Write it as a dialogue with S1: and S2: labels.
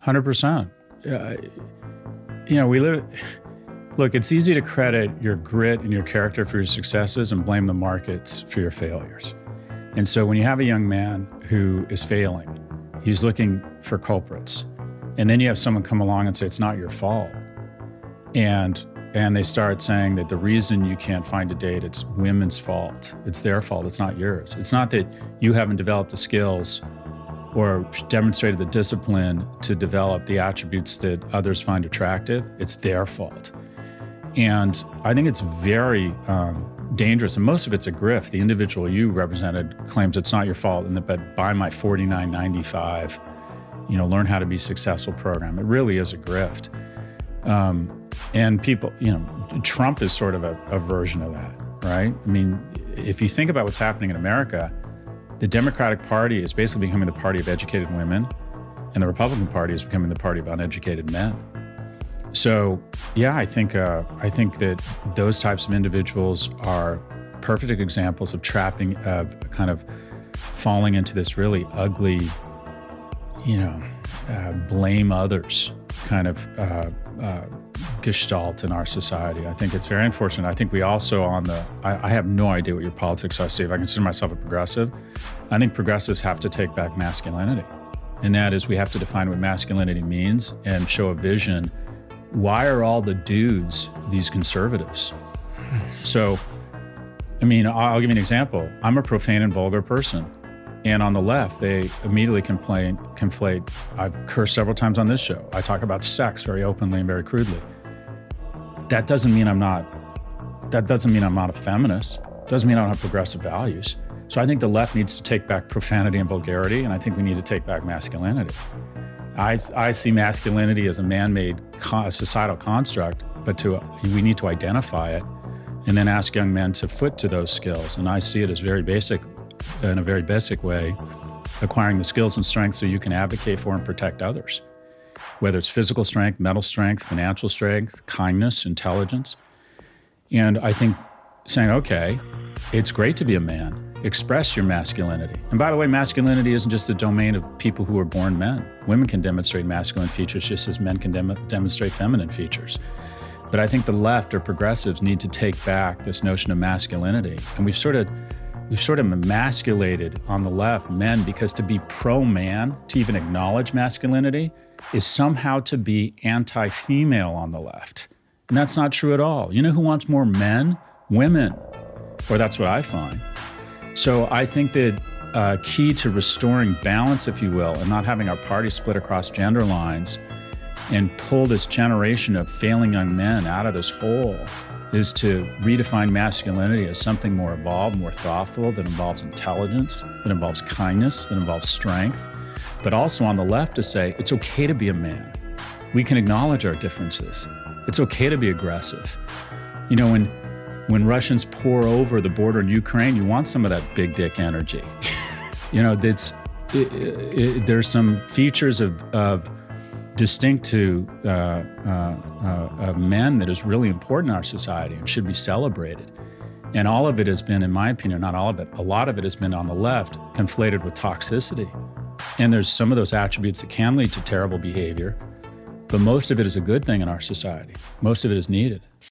S1: 100%. Look, it's easy to credit your grit and your character for your successes and blame the markets for your failures. And so when you have a young man who is failing, he's looking for culprits. And then you have someone come along and say, it's not your fault. And they start saying that the reason you can't find a date, it's women's fault. It's their fault, it's not yours. It's not that you haven't developed the skills or demonstrated the discipline to develop the attributes that others find attractive. It's their fault. And I think it's very dangerous, and most of it's a grift. The individual you represented claims it's not your fault, but buy my $49.95, learn how to be successful program. It really is a grift. And people, Trump is sort of a version of that, right? I mean, if you think about what's happening in America, the Democratic Party is basically becoming the party of educated women, and the Republican Party is becoming the party of uneducated men. So, yeah, I think that those types of individuals are perfect examples of kind of falling into this really ugly, blame others kind of gestalt in our society. I think it's very unfortunate. I think we also I have no idea what your politics are, Steve. I consider myself a progressive. I think progressives have to take back masculinity. And that is, we have to define what masculinity means and show a vision. Why are all the dudes these conservatives? So, I'll give you an example. I'm a profane and vulgar person. And on the left, they immediately conflate. I've cursed several times on this show. I talk about sex very openly and very crudely. That doesn't mean I'm not a feminist. Doesn't mean I don't have progressive values. So I think the left needs to take back profanity and vulgarity, and I think we need to take back masculinity. I see masculinity as a man-made societal construct, but we need to identify it and then ask young men to foot to those skills. And I see it as in a very basic way, acquiring the skills and strengths so you can advocate for and protect others, whether it's physical strength, mental strength, financial strength, kindness, intelligence. And I think saying, okay, it's great to be a man. Express your masculinity. And by the way, masculinity isn't just the domain of people who are born men. Women can demonstrate masculine features just as men can demonstrate feminine features. But I think the left or progressives need to take back this notion of masculinity. And we've sort of emasculated on the left men, because to be pro-man, to even acknowledge masculinity, is somehow to be anti-female on the left. And that's not true at all. You know who wants more men? Women. Or that's what I find. So I think that key to restoring balance, if you will, and not having our party split across gender lines and pull this generation of failing young men out of this hole is to redefine masculinity as something more evolved, more thoughtful, that involves intelligence, that involves kindness, that involves strength, but also on the left to say, it's okay to be a man. We can acknowledge our differences. It's okay to be aggressive. When Russians pour over the border in Ukraine, you want some of that big dick energy. There's some features of distinct to men that is really important in our society and should be celebrated. And all of it has been, in my opinion, not all of it, a lot of it has been on the left conflated with toxicity. And there's some of those attributes that can lead to terrible behavior, but most of it is a good thing in our society. Most of it is needed.